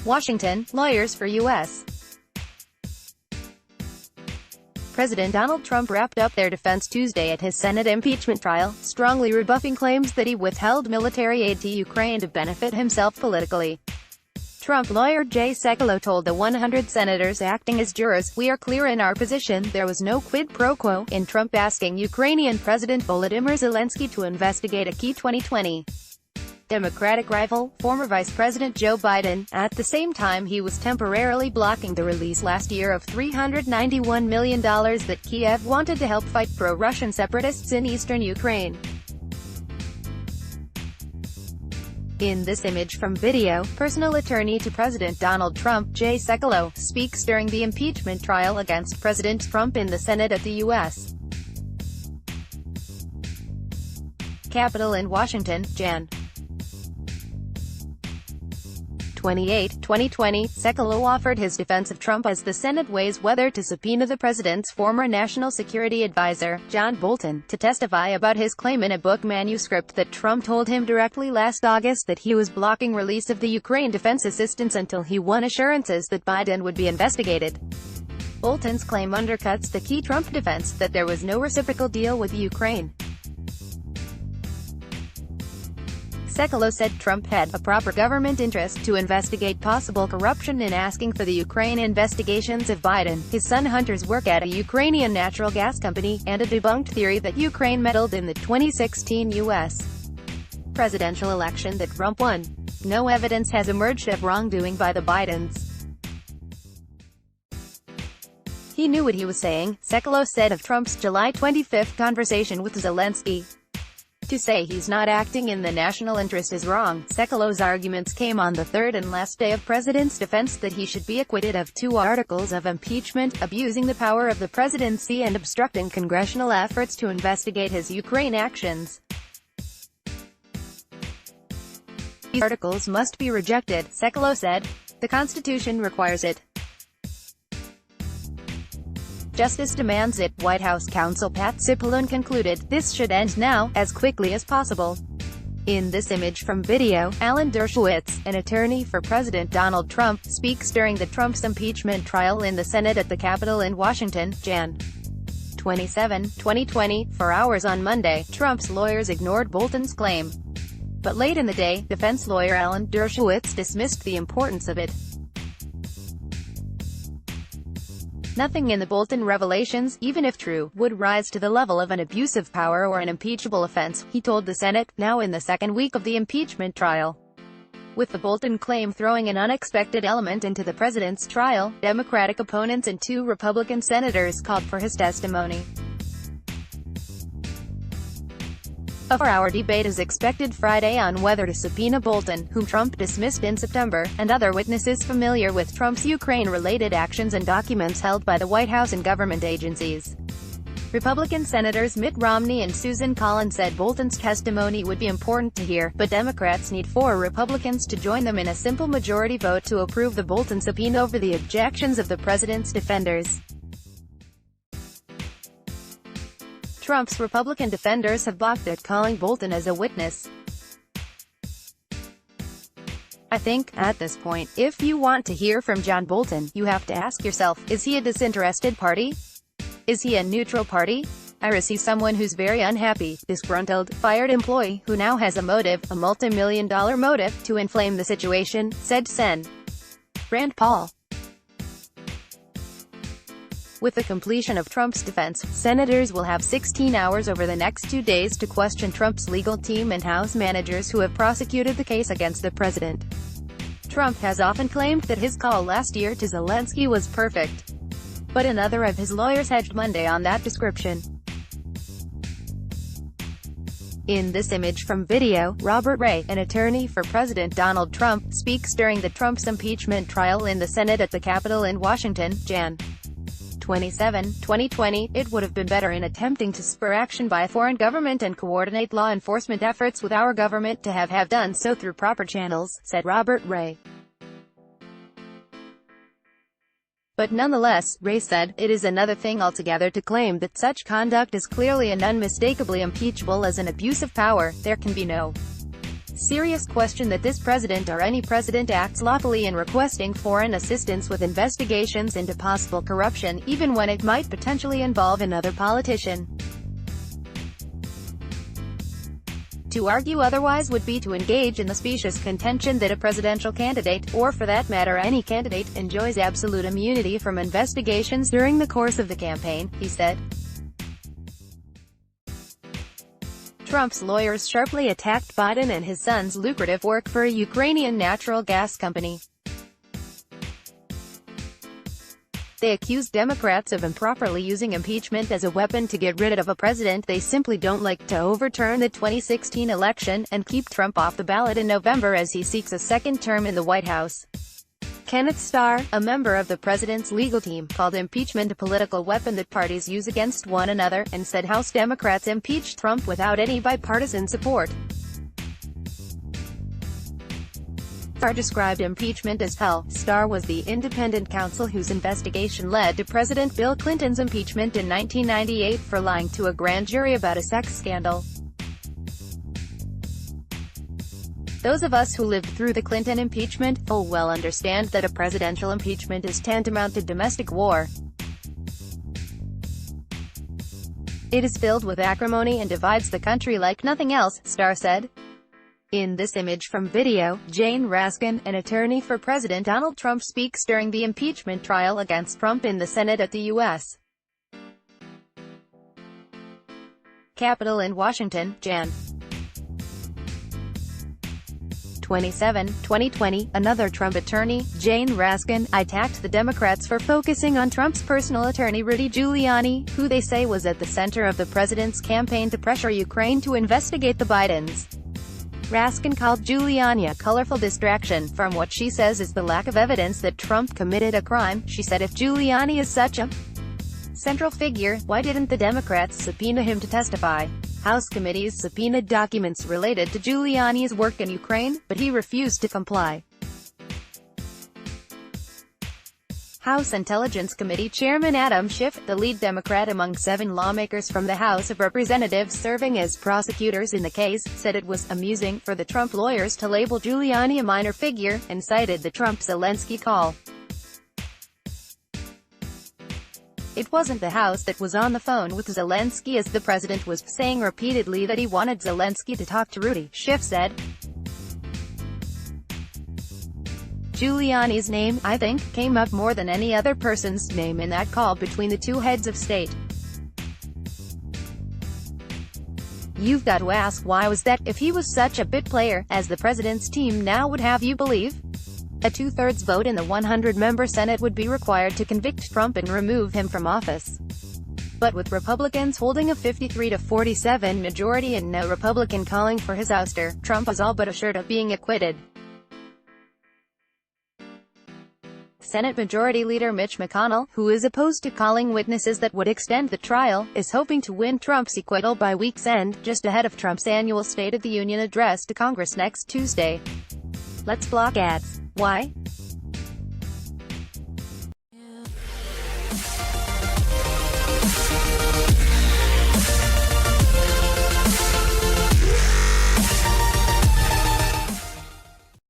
Washington, lawyers for U.S. President Donald Trump wrapped up their defense Tuesday at his Senate impeachment trial, strongly rebuffing claims that he withheld military aid to Ukraine to benefit himself politically. Trump lawyer Jay Sekulow told the 100 senators acting as jurors, "We are clear in our position. There was no quid pro quo in Trump asking Ukrainian President Volodymyr Zelensky to investigate a key 2020 Democratic rival, former Vice President Joe Biden. At the same time, he was temporarily blocking the release last year of $391 million that Kiev wanted to help fight pro-Russian separatists in eastern Ukraine." In this image from video, personal attorney to President Donald Trump, Jay Sekulow, speaks during the impeachment trial against President Trump in the Senate at the U.S. Capitol in Washington, Jan. 28, 2020, Sekulow offered his defense of Trump as the Senate weighs whether to subpoena the president's former national security advisor, John Bolton, to testify about his claim in a book manuscript that Trump told him directly last August that he was blocking release of the Ukraine defense assistance until he won assurances that Biden would be investigated. Bolton's claim undercuts the key Trump defense, that there was no reciprocal deal with Ukraine. Sekulow said Trump had a proper government interest to investigate possible corruption in asking for the Ukraine investigations of Biden, his son Hunter's work at a Ukrainian natural gas company, and a debunked theory that Ukraine meddled in the 2016 U.S. presidential election that Trump won. No evidence has emerged of wrongdoing by the Bidens. He knew what he was saying, Sekulow said of Trump's July 25 conversation with Zelensky. To say he's not acting in the national interest is wrong. Sekulow's arguments came on the third and last day of President's defense that he should be acquitted of 2 articles of impeachment, abusing the power of the presidency and obstructing congressional efforts to investigate his Ukraine actions. These articles must be rejected, Sekulow said. The Constitution requires it. Justice demands it. White House counsel Pat Cipollone concluded, "This should end now, as quickly as possible." In this image from video, Alan Dershowitz, an attorney for President Donald Trump, speaks during the Trump's impeachment trial in the Senate at the Capitol in Washington, Jan. 27, 2020. For hours on Monday, Trump's lawyers ignored Bolton's claim. But late in the day, defense lawyer Alan Dershowitz dismissed the importance of it. Nothing in the Bolton revelations, even if true, would rise to the level of an abuse of power or an impeachable offense, he told the Senate, now in the second week of the impeachment trial. With the Bolton claim throwing an unexpected element into the president's trial, Democratic opponents and 2 Republican senators called for his testimony. A 4-hour debate is expected Friday on whether to subpoena Bolton, whom Trump dismissed in September, and other witnesses familiar with Trump's Ukraine-related actions and documents held by the White House and government agencies. Republican Senators Mitt Romney and Susan Collins said Bolton's testimony would be important to hear, but Democrats need 4 Republicans to join them in a simple majority vote to approve the Bolton subpoena over the objections of the president's defenders. Trump's Republican defenders have balked at calling Bolton as a witness. "I think, at this point, if you want to hear from John Bolton, you have to ask yourself, is he a disinterested party? Is he a neutral party? I see someone who's very unhappy, disgruntled, fired employee, who now has a motive, a multi-million-dollar motive, to inflame the situation," said Sen. Rand Paul. With the completion of Trump's defense, senators will have 16 hours over the next 2 days to question Trump's legal team and House managers who have prosecuted the case against the president. Trump has often claimed that his call last year to Zelensky was perfect. But another of his lawyers hedged Monday on that description. In this image from video, Robert Ray, an attorney for President Donald Trump, speaks during the Trump's impeachment trial in the Senate at the Capitol in Washington, Jan. 27, 2020, "It would have been better in attempting to spur action by a foreign government and coordinate law enforcement efforts with our government to have done so through proper channels," said Robert Ray. But nonetheless, Ray said, "It is another thing altogether to claim that such conduct is clearly and unmistakably impeachable as an abuse of power. There can be no serious question that this president or any president acts lawfully in requesting foreign assistance with investigations into possible corruption, even when it might potentially involve another politician. To argue otherwise would be to engage in the specious contention that a presidential candidate, or for that matter any candidate, enjoys absolute immunity from investigations during the course of the campaign, he said. Trump's lawyers sharply attacked Biden and his son's lucrative work for a Ukrainian natural gas company. They accused Democrats of improperly using impeachment as a weapon to get rid of a president they simply don't like, to overturn the 2016 election, and keep Trump off the ballot in November as he seeks a second term in the White House. Kenneth Starr, a member of the president's legal team, called impeachment a political weapon that parties use against one another, and said House Democrats impeached Trump without any bipartisan support. Starr described impeachment as hell. Starr was the independent counsel whose investigation led to President Bill Clinton's impeachment in 1998 for lying to a grand jury about a sex scandal. Those of us who lived through the Clinton impeachment full well understand that a presidential impeachment is tantamount to domestic war. It is filled with acrimony and divides the country like nothing else, Starr said. In this image from video, Jane Raskin, an attorney for President Donald Trump, speaks during the impeachment trial against Trump in the Senate at the U.S. Capitol in Washington, Jan. 27, 2020, another Trump attorney, Jane Raskin, attacked the Democrats for focusing on Trump's personal attorney Rudy Giuliani, who they say was at the center of the president's campaign to pressure Ukraine to investigate the Bidens. Raskin called Giuliani a colorful distraction from what she says is the lack of evidence that Trump committed a crime. She said if Giuliani is such a central figure, why didn't the Democrats subpoena him to testify? House committees subpoenaed documents related to Giuliani's work in Ukraine, but he refused to comply. House Intelligence Committee Chairman Adam Schiff, the lead Democrat among 7 lawmakers from the House of Representatives serving as prosecutors in the case, said it was amusing for the Trump lawyers to label Giuliani a minor figure, and cited the Trump-Zelensky call. It wasn't the House that was on the phone with Zelensky, as the president was saying repeatedly that he wanted Zelensky to talk to Rudy, Schiff said. Giuliani's name, I think, came up more than any other person's name in that call between the two heads of state. You've got to ask why was that, if he was such a bit player, as the president's team now would have you believe? A 2/3 vote in the 100-member Senate would be required to convict Trump and remove him from office. But with Republicans holding a 53-47 majority and no Republican calling for his ouster, Trump is all but assured of being acquitted. Senate Majority Leader Mitch McConnell, who is opposed to calling witnesses that would extend the trial, is hoping to win Trump's acquittal by week's end, just ahead of Trump's annual State of the Union address to Congress next Tuesday. Let's block ads. Why?